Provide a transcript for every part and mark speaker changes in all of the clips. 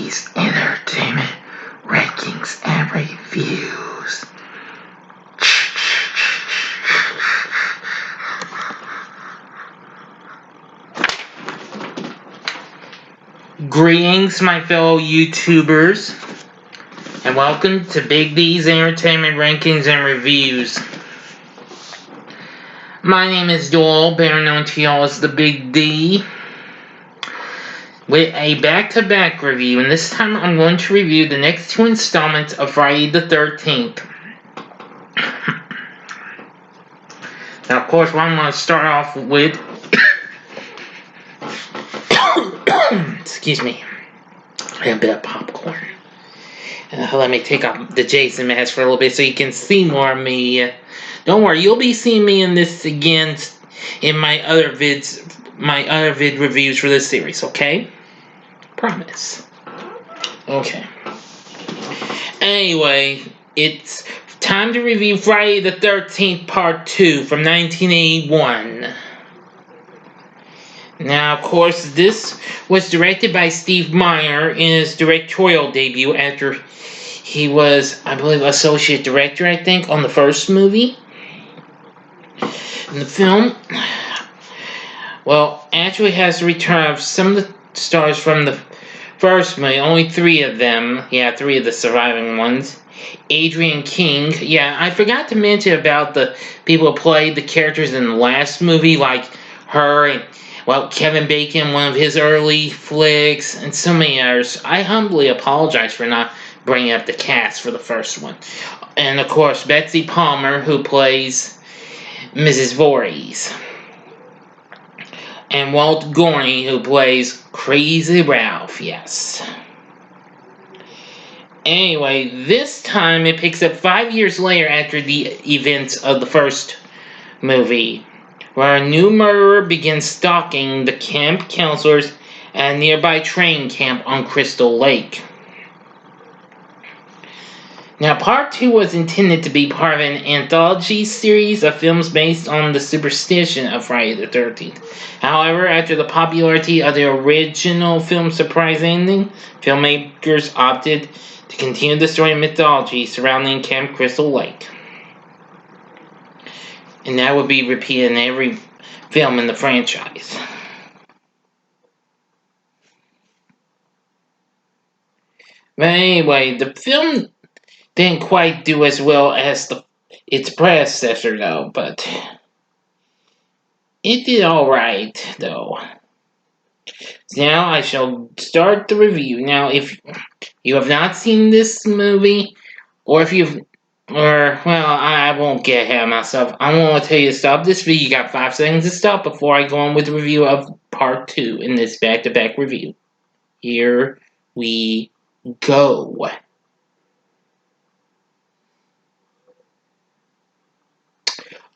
Speaker 1: D's Entertainment Rankings and Reviews. Greetings, my fellow YouTubers, and welcome to Big D's Entertainment Rankings and Reviews. My name is Doyle, better known to y'all as the Big D, with a back-to-back review, and this time I'm going to review the next two installments of Friday the 13th. Now, of course, I'm going to start off with excuse me, I have a bit of popcorn. Let me take off the Jason mask for a little bit so you can see more of me. Don't worry, you'll be seeing me in this again in my other vid reviews for this series, okay? Promise. Okay. Anyway, it's time to review Friday the 13th Part 2 from 1981. Now, of course, this was directed by Steve Miner in his directorial debut after he was, I believe, associate director, I think, on the first movie. And the film, well, actually has the return of some of the stars from the first movie, only three of them. Yeah, three of the surviving ones. Adrienne King. Yeah, I forgot to mention about the people who played the characters in the last movie, like her and, well, Kevin Bacon, one of his early flicks, and so many others. I humbly apologize for not bringing up the cast for the first one. And, of course, Betsy Palmer, who plays Mrs. Voorhees. And Walt Gorney, who plays Crazy Ralph, yes. Anyway, this time it picks up 5 years later after the events of the first movie, where a new murderer begins stalking the camp counselors at a nearby training camp on Crystal Lake. Now, Part 2 was intended to be part of an anthology series of films based on the superstition of Friday the 13th. However, after the popularity of the original film's surprise ending, filmmakers opted to continue the story and mythology surrounding Camp Crystal Lake. And that would be repeated in every film in the franchise. But anyway, the film didn't quite do as well as its predecessor, though, but it did alright, though. Now I shall start the review. Now, if you have not seen this movie, or I won't get ahead of myself. I want to tell you to stop this video. You got 5 seconds to stop before I go on with the review of Part 2 in this back-to-back review. Here we go.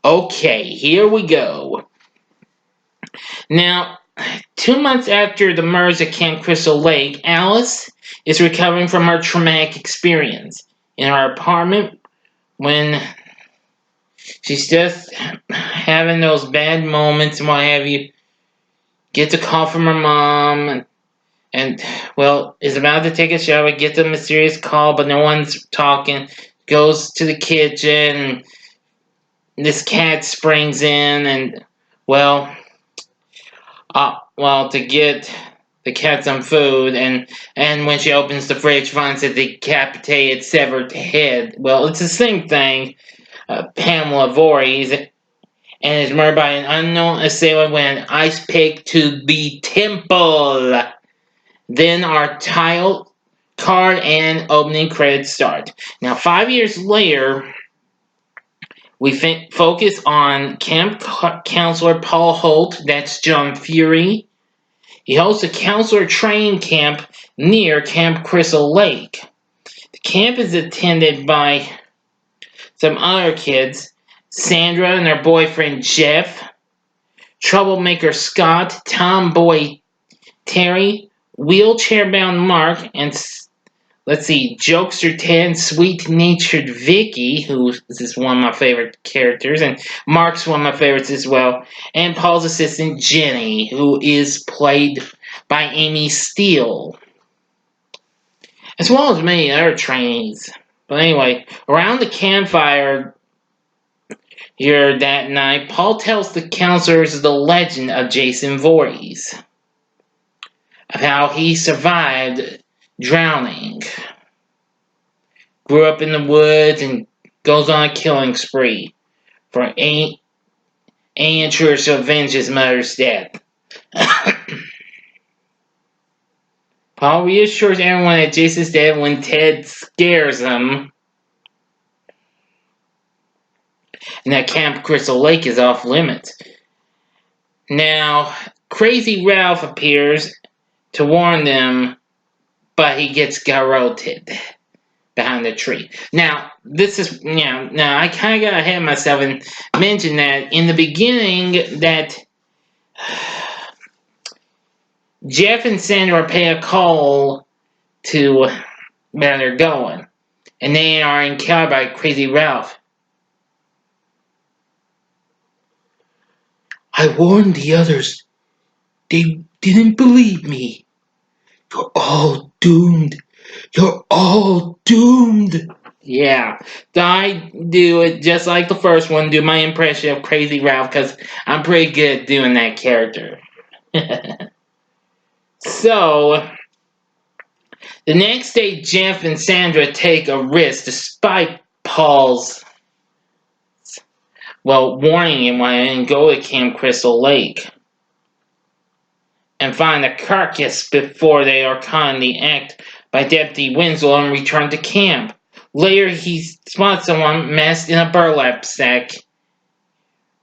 Speaker 1: Okay, here we go. Now, 2 months after the murders at Camp Crystal Lake, Alice is recovering from her traumatic experience. In her apartment, when she's just having those bad moments and what have you, gets a call from her mom and well, is about to take a shower, gets a mysterious call, but no one's talking, goes to the kitchen, and this cat springs in and, to get the cat some food, and when she opens the fridge, finds a decapitated, severed head. Well, it's the same thing. Pamela Voorhees, and is murdered by an unknown assailant with an ice pick to the temple. Then our title card and opening credits start. Now, 5 years later, we focus on camp counselor Paul Holt. That's John Fury. He hosts a counselor training camp near Camp Crystal Lake. The camp is attended by some other kids, Sandra and her boyfriend Jeff, troublemaker Scott, tomboy Terry, wheelchair-bound Mark, and jokester Ted, sweet-natured Vicky, who is one of my favorite characters, and Mark's one of my favorites as well, and Paul's assistant Jenny, who is played by Amy Steele. as well as many other trainees. But anyway, around the campfire here that night, Paul tells the counselors the legend of Jason Voorhees, of how he survived drowning, grew up in the woods, and goes on a killing spree for Andrew to avenge his mother's death. Paul reassures everyone that Jason's dead when Ted scares him, and that Camp Crystal Lake is off limits. Now, Crazy Ralph appears to warn them, but he gets garroted behind the tree. Now, now I kind of got ahead of myself and mentioned that in the beginning that Jeff and Sandra pay a call to where they're going, and they are encountered by Crazy Ralph. I warned the others. They didn't believe me. You're all doomed. You're all doomed. Yeah, I do it just like the first one, do my impression of Crazy Ralph, because I'm pretty good at doing that character. So, the next day, Jeff and Sandra take a risk despite Paul's, warning him and go to Camp Crystal Lake and find the carcass before they are caught in the act by Deputy Winslow and return to camp. Later, he spots someone masked in a burlap sack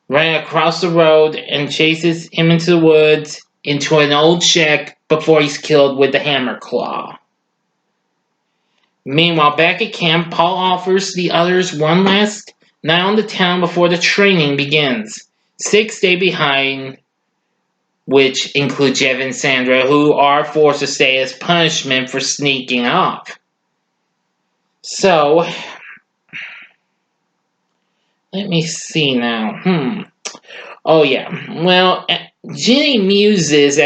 Speaker 1: running across the road and chases him into the woods into an old shack before he's killed with the hammer claw. Meanwhile, back at camp, Paul offers the others one last night on the town before the training begins. 6 days behind, which include Jeff and Sandra, who are forced to stay as punishment for sneaking off. So, let me see now. Oh yeah. Well, Ginny muses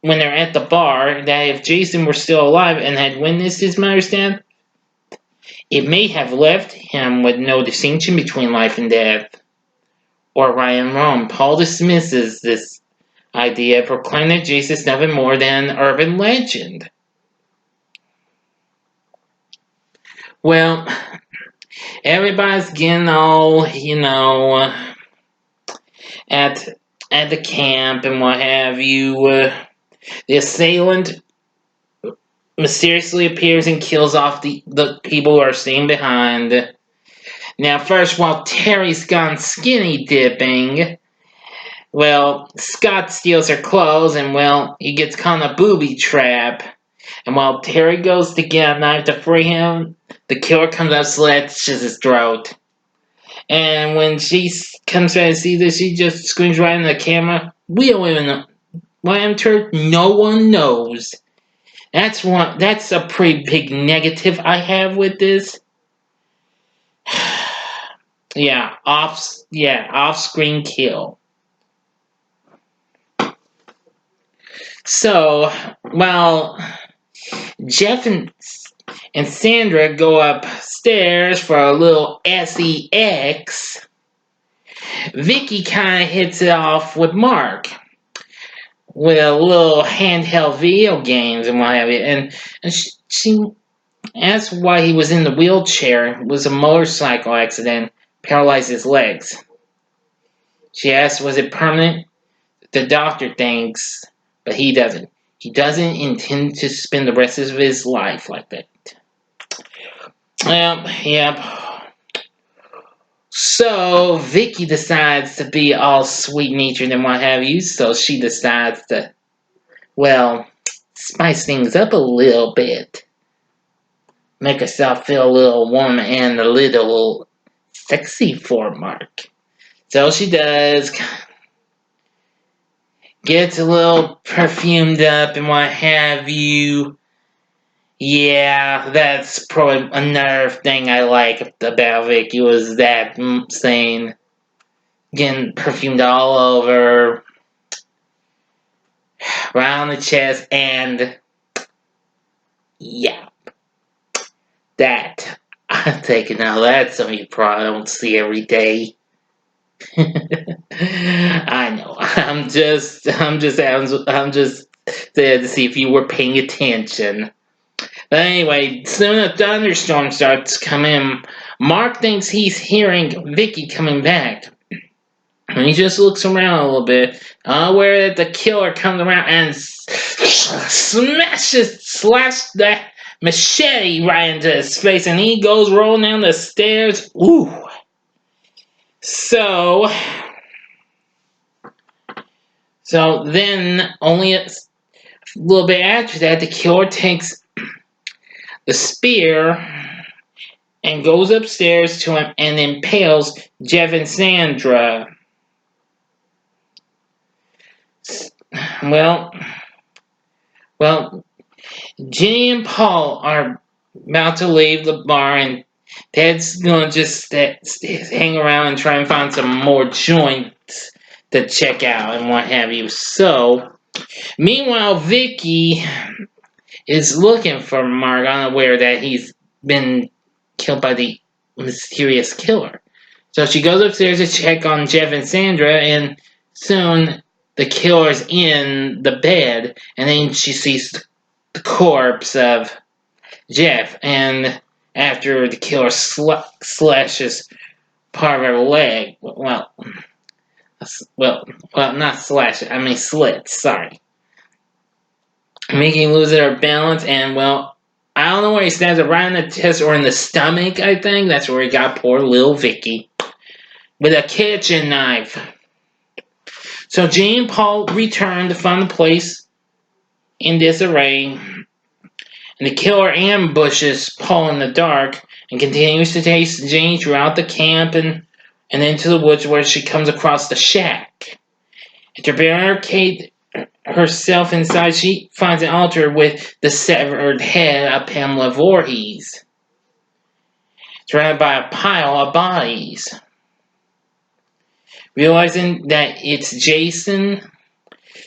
Speaker 1: when they're at the bar that if Jason were still alive and had witnessed his mother's death, it may have left him with no distinction between life and death, or right and wrong. Paul dismisses this idea, proclaiming that Jason is nothing more than an urban legend. Well, everybody's getting all, at the camp and what have you. The assailant mysteriously appears and kills off the people who are staying behind. Now, first, while Terry's gone skinny dipping, Scott steals her clothes and, he gets caught in a booby trap. And while Terry goes to get a knife to free him, the killer comes up, slashes his throat. And when she comes back and sees this, she just screams right in the camera, "We don't even know what happened to her. No one knows." That's a pretty big negative I have with this. Off-screen kill. So, while Jeff and Sandra go upstairs for a little sex, Vicky kind of hits it off with Mark with a little handheld video games and what have you. And she asks why he was in the wheelchair. It was a motorcycle accident, paralyzed his legs. She asks, was it permanent? The doctor thinks, but he doesn't. He doesn't intend to spend the rest of his life like that. Yep. So, Vicky decides to be all sweet-natured and what have you, so she decides to, spice things up a little bit. Make herself feel a little warm and a little sexy for Mark. So she does. Gets a little perfumed up and what have you. Yeah, that's probably another thing I like about Vicky was that saying, getting perfumed all over, around the chest, and yeah. taking out that's something you probably don't see every day. I know. I'm just there to see if you were paying attention. But anyway, soon a thunderstorm starts coming. Mark thinks he's hearing Vicky coming back. And he just looks around a little bit, unaware that the killer comes around and slaps that machete right into his face, and he goes rolling down the stairs. Ooh. So then, only a little bit after that, the killer takes the spear and goes upstairs to him and impales Jeff and Sandra. Well, Jenny and Paul are about to leave the bar, and Ted's gonna just hang around and try and find some more joints to check out and what have you. So, meanwhile, Vicky is looking for Mark, unaware that he's been killed by the mysterious killer. So she goes upstairs to check on Jeff and Sandra, and soon the killer's in the bed, and then she sees the corpse of Jeff, and after the killer slashes part of her leg, not slash, I mean slits, sorry, making lose her balance, and I don't know where he stabs her, right in the chest or in the stomach, I think. That's where he got poor little Vicky. With a kitchen knife. So Jean and Paul return to find the place in disarray. And the killer ambushes Paul in the dark and continues to chase Jane throughout the camp and into the woods where she comes across the shack. After barricade herself inside, she finds an altar with the severed head of Pamela Voorhees, surrounded by a pile of bodies. Realizing that it's Jason,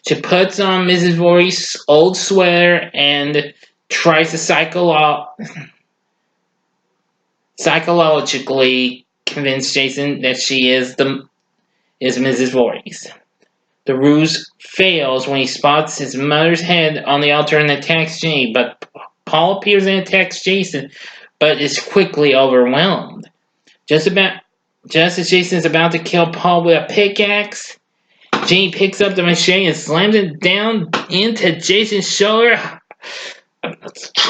Speaker 1: she puts on Mrs. Voorhees' old sweater and tries to psychologically convince Jason that she is Mrs. Voorhees. The ruse fails when he spots his mother's head on the altar and attacks Jenny, but Paul appears and attacks Jason, but is quickly overwhelmed. Just as Jason is about to kill Paul with a pickaxe, Jenny picks up the machete and slams it down into Jason's shoulder.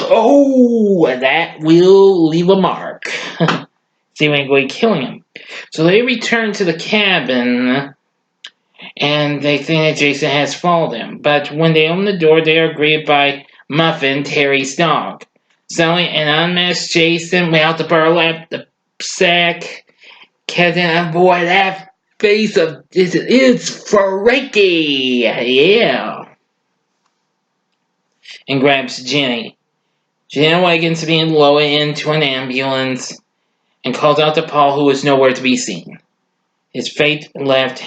Speaker 1: Oh, that will leave a mark. Seemingly killing him. So they return to the cabin, and they think that Jason has followed them. But when they open the door, they are greeted by Muffin, Terry's dog. Suddenly, an unmasked Jason without the burlap, the sack, Captain, boy, that face of it's freaky, yeah. And grabs Jenny. Jenny awakens being lowered into an ambulance and calls out to Paul, who is nowhere to be seen. His fate left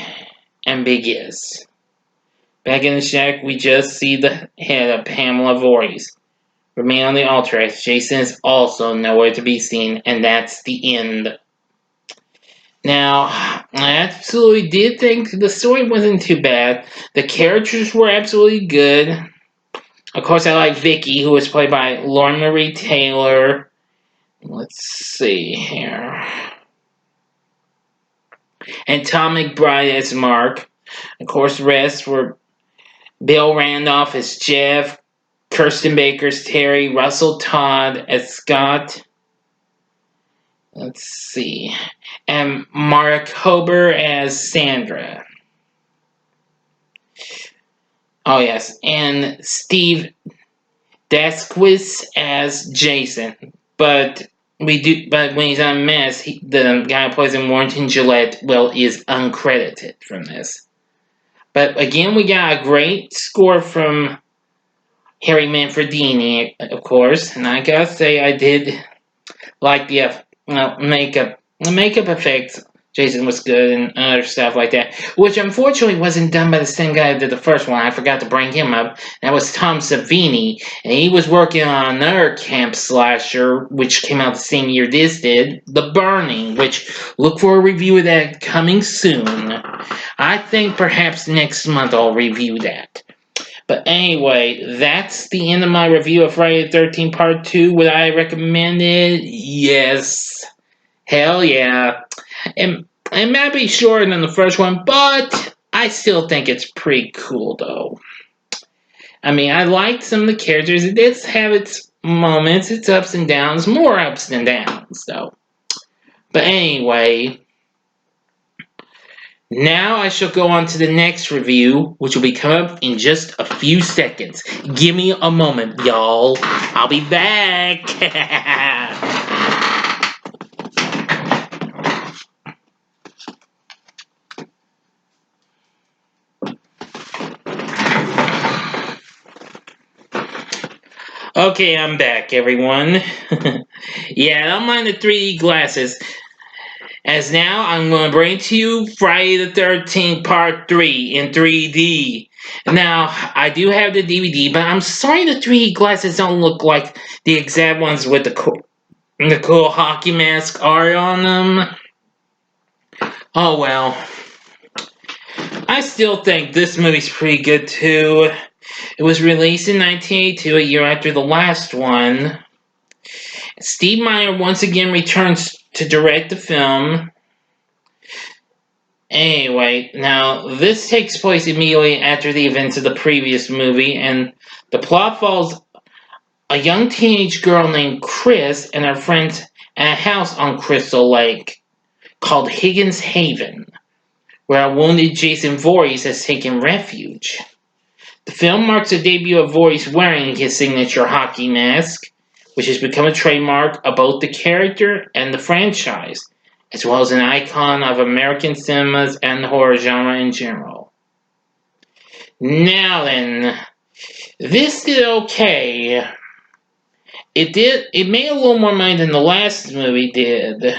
Speaker 1: ambiguous. Back in the shack, we just see the head of Pamela Voorhees remain on the altar, as Jason is also nowhere to be seen, and that's the end. Now, I absolutely did think the story wasn't too bad. The characters were absolutely good. Of course, I like Vicky, who was played by Lauren Marie Taylor. Let's see here. And Tom McBride as Mark. Of course, the rest were Bill Randolph as Jeff, Kirsten Baker as Terry, Russell Todd as Scott. Let's see. And Mark Hober as Sandra. Oh, yes. And Steve Dasquith as Jason. But when he's unmasked, the guy who plays him, Warrington Gillette, is uncredited from this. But again, we got a great score from Harry Manfredini, of course. And I gotta say, I did like the makeup effects Jason was good and other stuff like that, which unfortunately wasn't done by the same guy who did the first one. I forgot to bring him up. That was Tom Savini, and he was working on another camp slasher, which came out the same year this did, The Burning, which look for a review of that coming soon. I think perhaps next month I'll review that. But anyway, that's the end of my review of Friday the 13th Part 2. Would I recommend it? Yes. Hell yeah. It might be shorter than the first one, but I still think it's pretty cool, though. I mean, I liked some of the characters. It did have its moments, its ups and downs, more ups than downs, though. But anyway, now I shall go on to the next review, which will be coming up in just a few seconds. Give me a moment, y'all. I'll be back. Okay, I'm back, everyone. Yeah, don't mind the 3D glasses. As now, I'm going to bring to you Friday the 13th Part 3 in 3D. Now, I do have the DVD, but I'm sorry the 3D glasses don't look like the exact ones with the cool hockey mask art on them. Oh well. I still think this movie's pretty good too. It was released in 1982, a year after the last one. Steve Miner once again returns to direct the film. Anyway, now this takes place immediately after the events of the previous movie, and the plot follows a young teenage girl named Chris and her friends at a house on Crystal Lake called Higgins Haven, where a wounded Jason Voorhees has taken refuge. The film marks the debut of Voorhees wearing his signature hockey mask, which has become a trademark of both the character and the franchise, as well as an icon of American cinemas and the horror genre in general. Now then, this did okay. It made a little more money than the last movie did.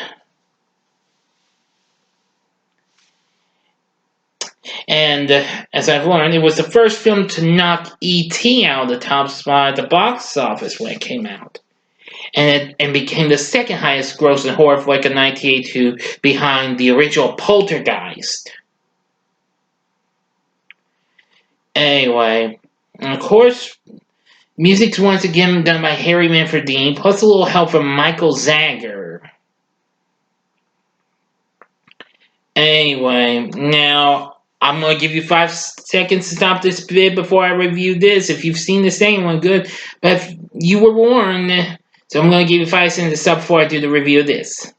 Speaker 1: And as I've learned, it was the first film to knock E.T. out of the top spot at the box office when it came out. And became the second highest grossing horror flick of 1982 behind the original Poltergeist. Anyway, and of course, music's once again done by Harry Manfredini, plus a little help from Michael Zager. Anyway, now I'm going to give you 5 seconds to stop this bit before I review this. If you've seen the same one, good. But if you were warned, so I'm going to give you 5 seconds to stop before I do the review of this.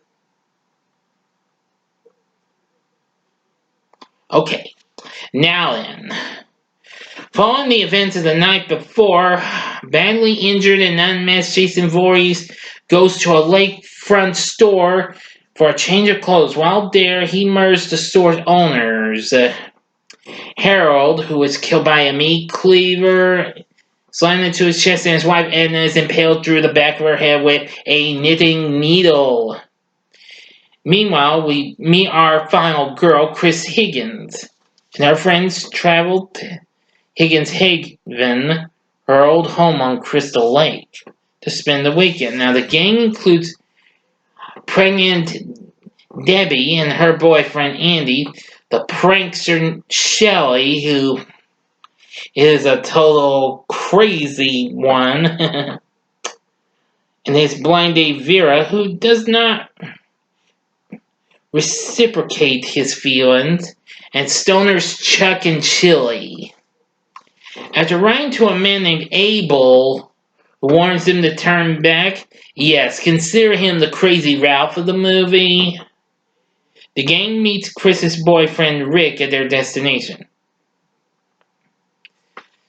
Speaker 1: Okay, now then. Following the events of the night before, badly injured and unmasked Jason Voorhees goes to a lakefront store for a change of clothes. While there, he murders the store's owners. Harold, who was killed by a meat cleaver, slammed into his chest, and his wife Edna is impaled through the back of her head with a knitting needle. Meanwhile, we meet our final girl, Chris Higgins, and our friends travel to Higgins Haven, her old home on Crystal Lake, to spend the weekend. Now, the gang includes pregnant Debbie and her boyfriend Andy, the prankster Shelley, who is a total crazy one, and his blind date Vera, who does not reciprocate his feelings, and stoners Chuck and Chili. After writing to a man named Abel, who warns him to turn back, yes, consider him the crazy Ralph of the movie, the gang meets Chris's boyfriend Rick at their destination.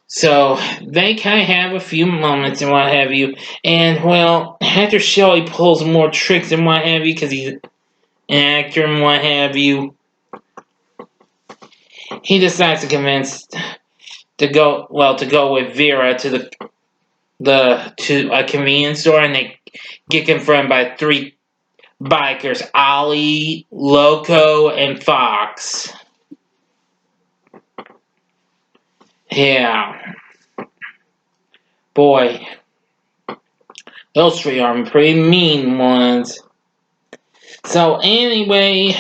Speaker 1: So, they kind of have a few moments and what have you, and well, after Shelley pulls more tricks and what have you, because he's an actor and what have you, he decides to go with Vera to to a convenience store, and they get confronted by bikers, Ollie, Loco, and Fox. Yeah. Boy, those three are pretty mean ones. So anyway,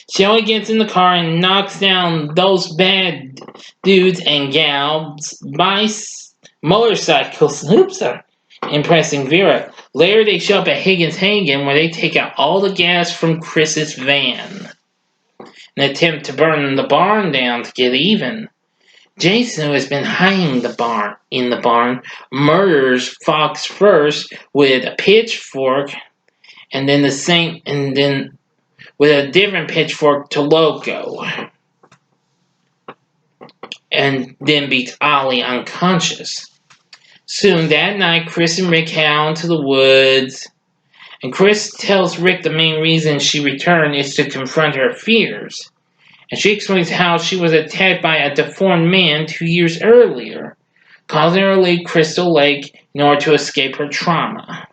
Speaker 1: Shelly gets in the car and knocks down those bad dudes and gals by motorcycles. Oops, impressing Vera. Later, they show up at Higgins Hagen where they take out all the gas from Chris's van and attempt to burn the barn down to get even. Jason, who has been hiding in the barn, murders Fox first with a pitchfork, and then with a different pitchfork to Loco, and then beats Ollie unconscious. Soon that night, Chris and Rick head out into the woods, and Chris tells Rick the main reason she returned is to confront her fears. And she explains how she was attacked by a deformed man 2 years earlier, causing her to leave Crystal Lake in order to escape her trauma.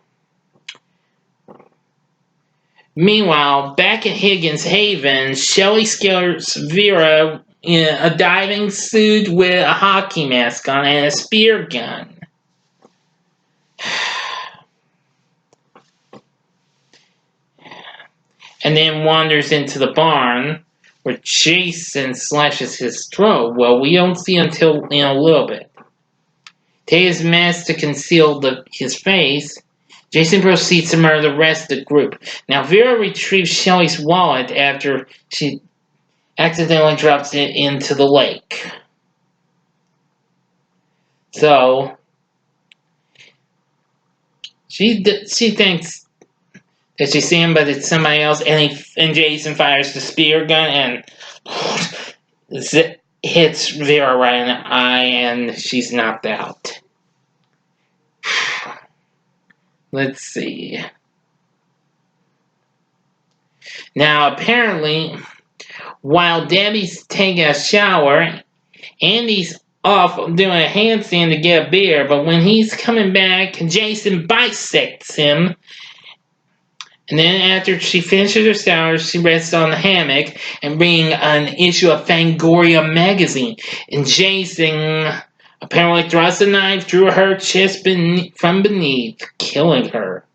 Speaker 1: Meanwhile, back at Higgins Haven, Shelly scares Vera in a diving suit with a hockey mask on and a spear gun. And then wanders into the barn where Jason slashes his throat. Well, we don't see until in a little bit. Take his mask to conceal his face. Jason proceeds to murder the rest of the group. Now, Vera retrieves Shelly's wallet after she accidentally drops it into the lake. So, she thinks that she's seen him, but it's somebody else, and Jason fires the spear gun and hits Vera right in the eye, and she's knocked out. Let's see. Now, apparently, while Debbie's taking a shower, Andy's off doing a handstand to get a beer, but when he's coming back, Jason bisects him. And then after she finishes her shower, she rests on the hammock and reading an issue of Fangoria magazine. And Jason apparently thrust a knife through her chest from beneath, killing her.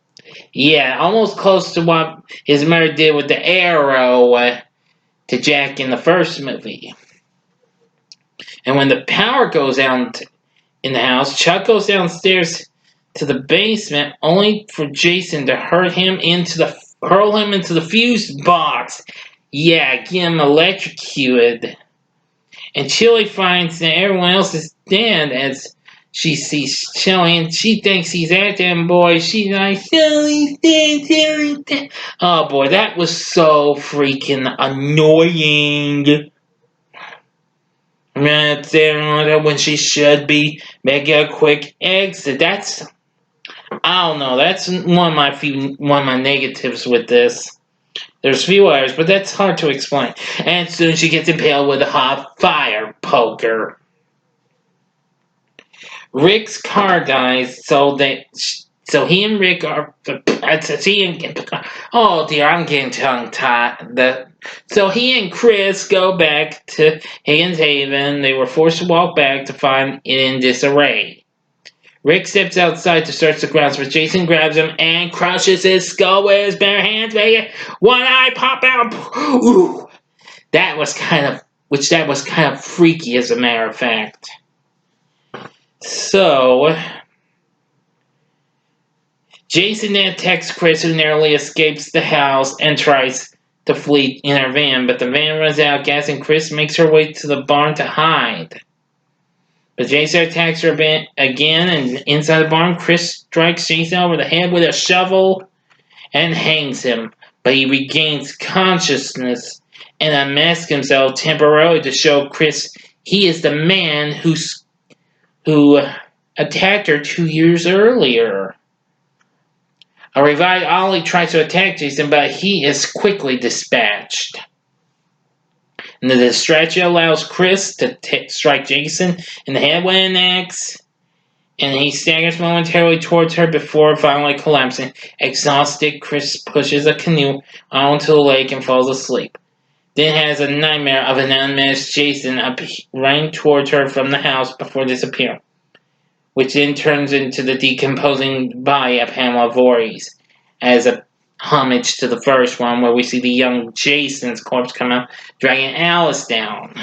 Speaker 1: Yeah, almost close to what his mother did with the arrow to Jack in the first movie. And when the power goes out in the house, Chuck goes downstairs to the basement, only for Jason to hurl him into the fuse box. Yeah, get him electrocuted. And Chili finds that everyone else is dead as she sees Chili, and she thinks he's after him. Boy, she's like, Chili's dead, Chili's dead. Oh boy, that was so freaking annoying. Right there when she should be making a quick exit. I don't know. That's one of my negatives with this. There's few others, but that's hard to explain. And soon she gets impaled with a hot fire poker. Rick's car dies, so he and Rick are. Oh dear, I'm getting tongue tied. So he and Chris go back to Higgins Haven. They were forced to walk back to find it in disarray. Rick steps outside to search the grounds, but Jason grabs him and crushes his skull with his bare hands, making one eye pop out. Ooh, that was kind of freaky, as a matter of fact. So, Jason then attacks Chris, who narrowly escapes the house and tries to flee in her van, but the van runs out of gas and Chris makes her way to the barn to hide. But Jason attacks her again, and inside the barn, Chris strikes Jason over the head with a shovel and hangs him. But he regains consciousness and unmasks himself temporarily to show Chris he is the man who attacked her 2 years earlier. A revived Ollie tries to attack Jason, but he is quickly dispatched. And the distraction allows Chris to strike Jason in the head with an axe. and he staggers momentarily towards her before finally collapsing. Exhausted, Chris pushes a canoe onto the lake and falls asleep. Then has a nightmare of an unmasked Jason running towards her from the house before disappearing, which then turns into the decomposing body of Pamela Voorhees as a homage to the first one, where we see the young Jason's corpse come out, dragging Alice down.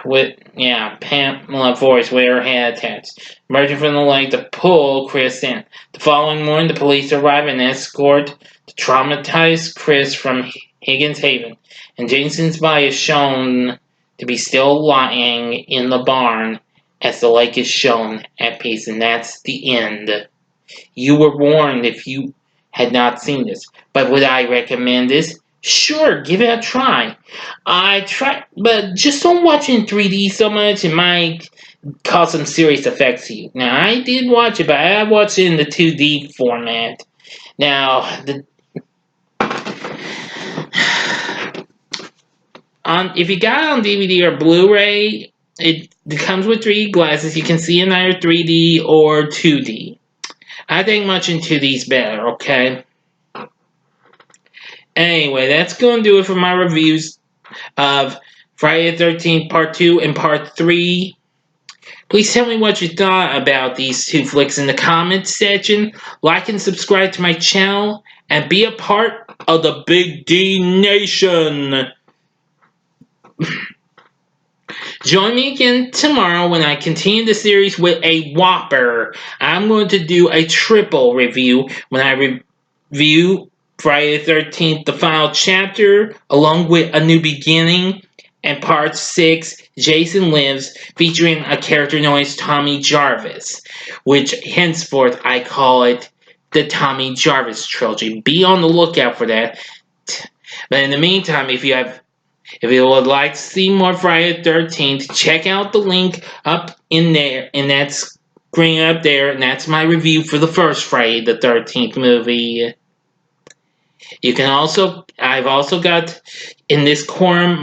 Speaker 1: Pamela Voorhees with her head attached, emerging from the lake to pull Chris in. The following morning, the police arrive and escort the traumatized Chris from Higgins Haven, and Jason's body is shown to be still lying in the barn as the lake is shown at peace, and that's the end. You were warned if you had not seen this, but would I recommend this? Sure, give it a try. I tried, but just don't watch in 3D so much. It might cause some serious effects to you. Now, I did watch it, but I watched it in the 2D format. Now, if you got it on DVD or Blu-ray, it comes with 3D glasses. You can see in either 3D or 2D. I think much in 2D is better, okay? Anyway, that's going to do it for my reviews of Friday the 13th Part 2 and Part 3. Please tell me what you thought about these two flicks in the comments section. Like and subscribe to my channel and be a part of the Big D Nation. Join me again tomorrow when I continue the series with a whopper. I'm going to do a triple review when I review Friday the 13th, the final chapter, along with A New Beginning, and Part 6, Jason Lives, featuring a character known as Tommy Jarvis, which henceforth I call it the Tommy Jarvis trilogy. Be on the lookout for that. But in the meantime, if you would like to see more Friday the 13th, check out the link up in there, in that screen up there, and that's my review for the first Friday the 13th movie. I've also got in this corner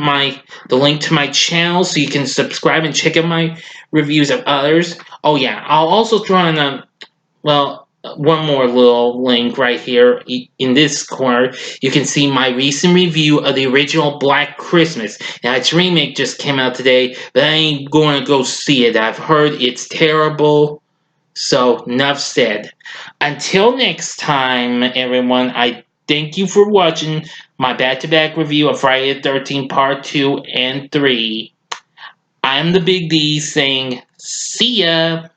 Speaker 1: the link to my channel, so you can subscribe and check out my reviews of others. Oh yeah, I'll also throw in one more little link right here in this corner. You can see my recent review of the original Black Christmas. Now, its remake just came out today, but I ain't going to go see it. I've heard it's terrible. So, enough said. Until next time, everyone, I thank you for watching my back-to-back review of Friday the 13th Part 2 and 3. I'm the Big D saying, see ya!